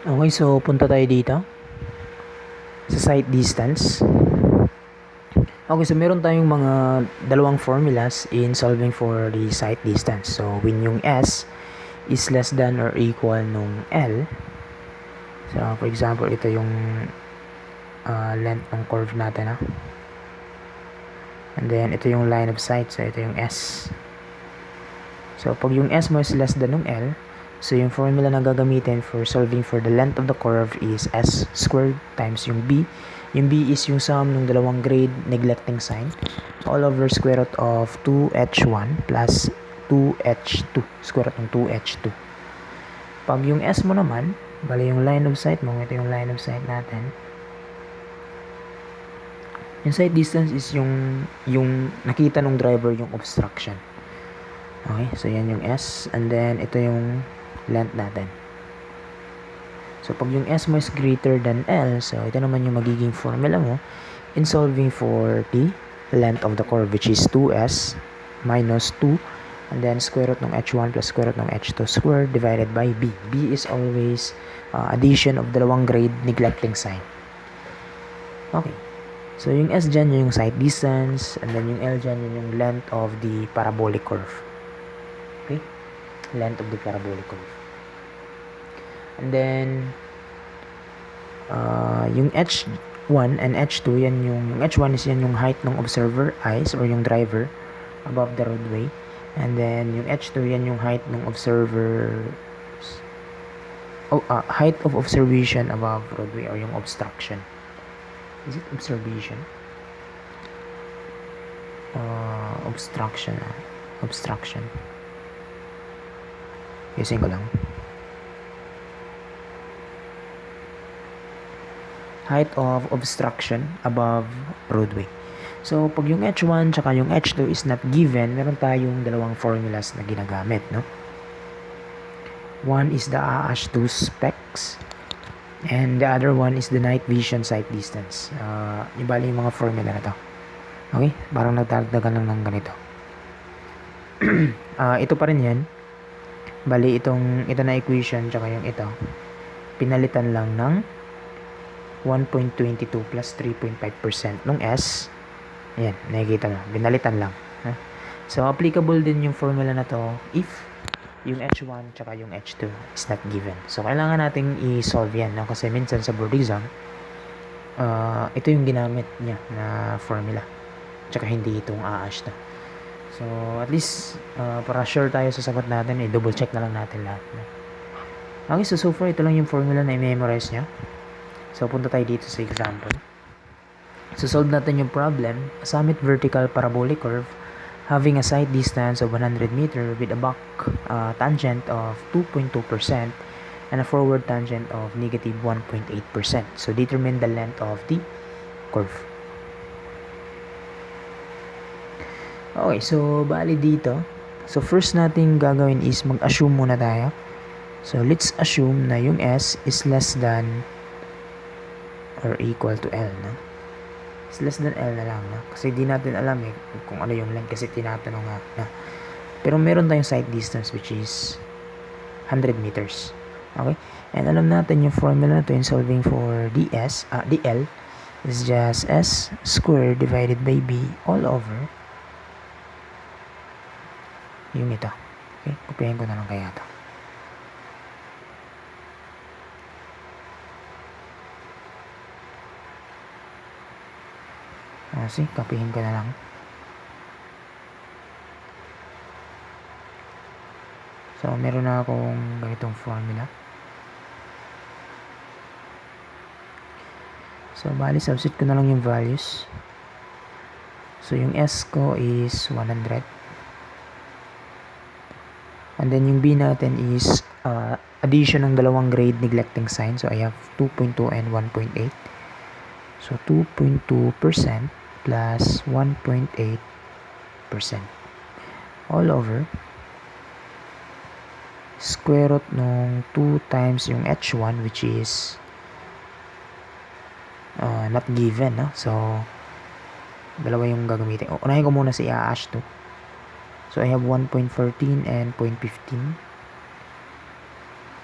Okay, so punta tayo dito sa site distance. Okay, so meron tayong mga dalawang formulas in solving for the site distance. So when yung S is less than or equal nung L. So for example, ito yung length ng curve natin. And then ito yung line of sight. So ito yung S. So pag yung S mo is less than nung L, so yung formula na gagamitin for solving for the length of the curve is S squared times yung B. Yung B is yung sum ng dalawang grade neglecting sign all over square root of 2h1 plus 2h2. Square root ng 2h2. Pag yung S mo naman, bali yung line of sight mo, ito yung line of sight natin. Yung sight distance is yung nakita ng driver yung obstruction. Okay, so yan yung S. And then, ito yung length natin. So, pag yung S mo is greater than L, so ito naman yung magiging formula mo in solving for the length of the curve, which is 2S minus 2, and then square root ng H1 plus square root ng H2 squared divided by B. B is always addition of dalawang grade neglecting sign. Okay. So, yung S dyan, yung sight distance, and then yung L dyan, yung length of the parabolic curve. Okay? Length of the parabolic curve. And then, yung H1 and H2, yan yung H1 is yan yung height ng observer eyes or yung driver above the roadway. And then, yung H2, yan yung height ng observer, height of observation above roadway or yung obstruction. Is it observation? Obstruction. Obstruction. Guessing ko lang. Height of obstruction above roadway. So, pag yung H1 tsaka yung H2 is not given, meron tayong dalawang formulas na ginagamit, no? One is the AH2 specs, and the other one is the night vision sight distance. Ibali yung mga formula na to. Okay? Parang nagdagdagan lang ng ganito. Ito pa rin yan. Bali, ito na equation tsaka yung ito. Pinalitan lang ng 1.22 plus 3.5% nung S. Ayan, nakikita mo. Binalitan lang. So, applicable din yung formula na to if yung H1 tsaka yung H2 is not given. So, kailangan nating i-solve yan. No? Kasi minsan sa board exam, ito yung ginamit niya na formula. Tsaka hindi itong AH na. So, at least, para sure tayo sa sagot natin, double check na lang natin lahat. No? Okay, so far, ito lang yung formula na i-memorize niya. So, punta tayo dito sa example. So, solve natin yung problem. A summit vertical parabolic curve having a sight distance of 100 meter with a back tangent of 2.2% and a forward tangent of negative 1.8%. So, determine the length of the curve. Okay, so, bali dito. So, first natin gagawin is mag-assume muna tayo. So, let's assume na yung S is less than or equal to L, no? It's less than L na lang, no? Kasi di natin alam kung ano yung length kasi tinatanong nga na. Pero meron tayong sight distance which is 100 meters. Okay? And alam natin yung formula na to in solving for dl is just S squared divided by B all over yung ito. Okay? Kopyahin ko na lang kaya ito. Kasi, kapihin ko na lang. So, meron na akong ganitong formula. So, bali, substitute ko na lang yung values. So, yung S ko is 100. And then, yung B natin is addition ng dalawang grade neglecting sign. So, I have 2.2 and 1.8. So, 2.2% plus 1.8% all over square root nung 2 times yung H1 which is not given, no? So, dalawa yung gagamitin. Unahin ko muna si AH2. So, I have 1.14 and 0.15.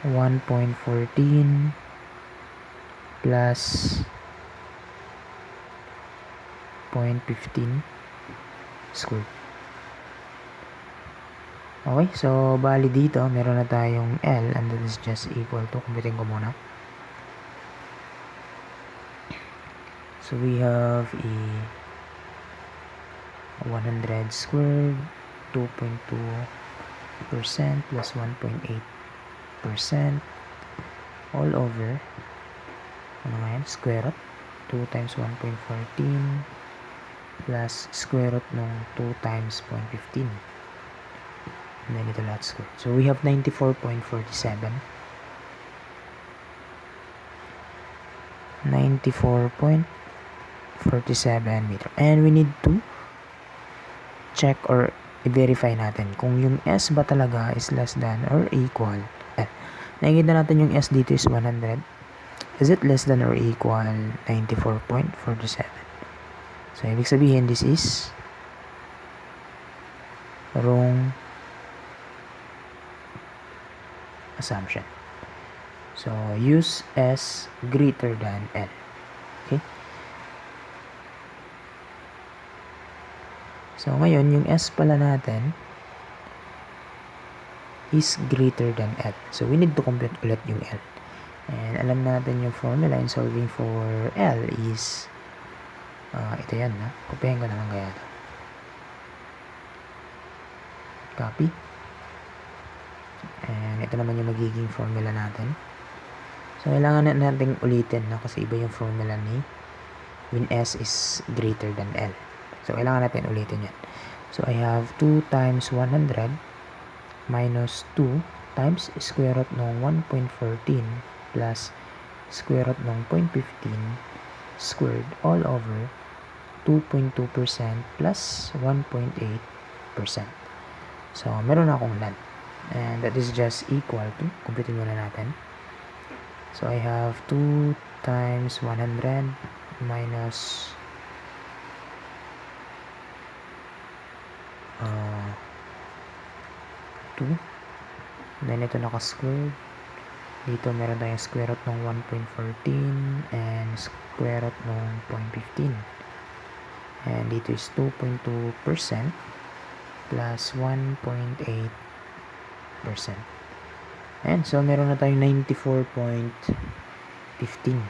1.14 plus 0.15 squared. Okay, so bali dito, meron na tayong L and that is just equal to, kumpitin ko muna. So we have a 100 squared, 2.2% plus 1.8% all over, ano nga yan, square root, 2 times 1.14 plus square root ng 2 times 0.15. And then ito lahat square. So we have 94.47. 94.47 meter. And we need to check or i-verify natin kung yung S ba talaga is less than or equal. Nakikita natin yung S dito is 100. Is it less than or equal 94.47? So, ibig sabihin, this is wrong assumption. So, use S greater than L. Okay? So, ngayon, yung S pala natin is greater than L. So, we need to compute ulit yung L. And alam natin yung formula in solving for L is ito yan, ha? Kopyahin ko naman kaya ito. Copy. And ito naman yung magiging formula natin. So, kailangan natin ulitin, no? Kasi iba yung formula ni when S is greater than L. So, kailangan natin ulitin yan. So, I have 2 times 100 minus 2 times square root ng 1.14 plus square root ng 0.15 squared all over 2.2% plus 1.8%. So, meron akong land. And that is just equal to, kumpitin muna natin. So, I have 2 times 100 minus 2. Then, ito naka-squared. Dito, meron tayong square root ng 1.14 and square root ng 0.15. And dito is 2.2% plus 1.8%. And so, meron na tayong 94.15.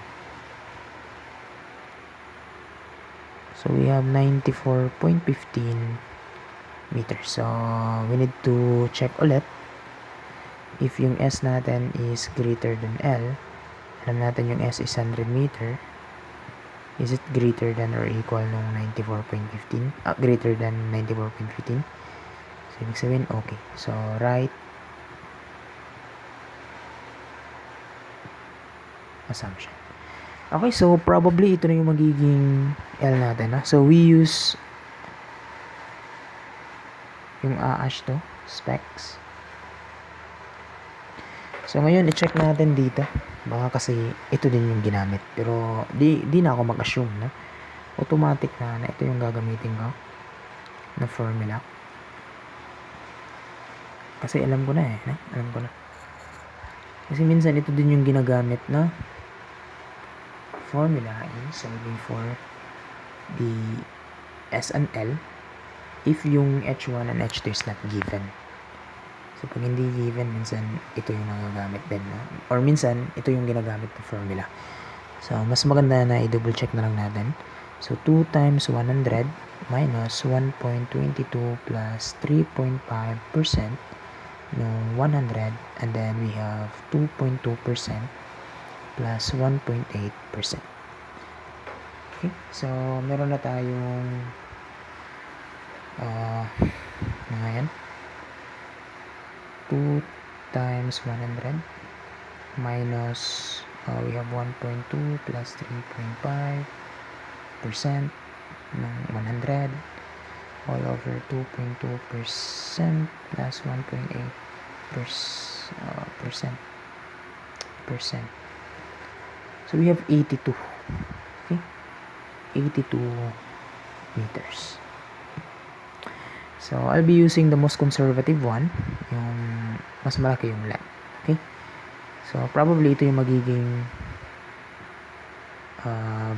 So, we have 94.15 meters. So, we need to check ulit if yung S natin is greater than L. Alam natin yung S is 100 meter. Is it greater than or equal nung 94.15? Greater than 94.15? So, ibig sabihin, okay. So, right assumption. Okay, so probably ito na yung magiging L natin. Ha? So, we use yung AASH to, specs. So, ngayon, i-check natin dito. Baka kasi ito din yung ginamit. Pero, di na ako mag-assume, no? Automatic na ito yung gagamitin ko na formula. Kasi alam ko na eh. Alam ko na. Kasi minsan ito din yung ginagamit na formula in solving for the S and L if yung H1 and H2 is not given. So, pag hindi given, minsan ito yung nagagamit din. No? Or minsan, ito yung ginagamit na formula. So, mas maganda na i-double check na lang natin. So, 2 times 100 minus 1.22 plus 3.5% no 100. And then, we have 2.2% plus 1.8%. Okay? So, meron na tayong mga yan. 2 times 100 minus we have 1.2 plus 3.5% ng 100 all over 2.2% plus 1.8% percent. So we have 82. Okay? 82 meters. So, I'll be using the most conservative one. Yung mas malaki yung land. Okay? So, probably ito yung magiging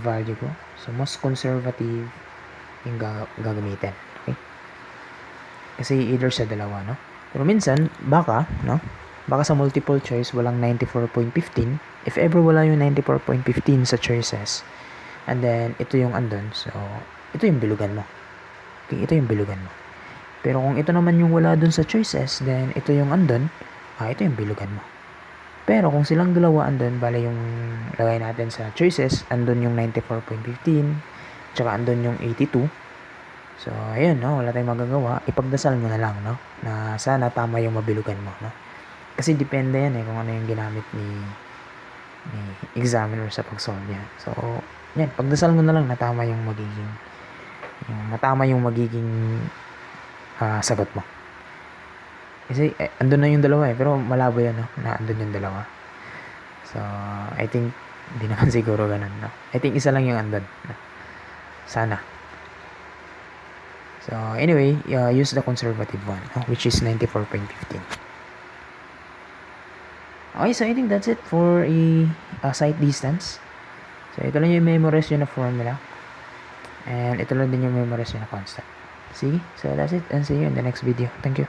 value ko. So, most conservative yung gagamitin. Okay? Kasi either sa dalawa, no? Pero minsan, baka, no? Baka sa multiple choice, walang 94.15. If ever wala yung 94.15 sa choices, and then, ito yung andun. So, ito yung bilugan mo. Okay, ito yung bilugan mo. Pero kung ito naman yung wala dun sa choices, then ito yung andun, ito yung bilugan mo. Pero kung silang dalawa andun, bale yung lagay natin sa choices, andun yung 94.15, tsaka andun yung 82. So, ayun, no? Wala tayong magagawa. Ipagdasal mo na lang, no? Na sana tama yung mabilugan mo, no? Kasi depende yan kung ano yung ginamit ni examiner sa pag-solve niya. So, yan, pagdasal mo na lang na tama yung magiging sagot mo. Kasi andun na yung dalawa pero malabo yan, no? Na andun yung dalawa. So, I think hindi naman siguro ganun, no? I think isa lang yung andun, no? Sana. So, anyway, use the conservative one, no? Which is 94.15. Okay, so I think that's it for a sight distance. So, ito lang yung memorize yun na formula. And ito lang din yung memorize yun na constant. See? So, that's it. And see you in the next video. Thank you.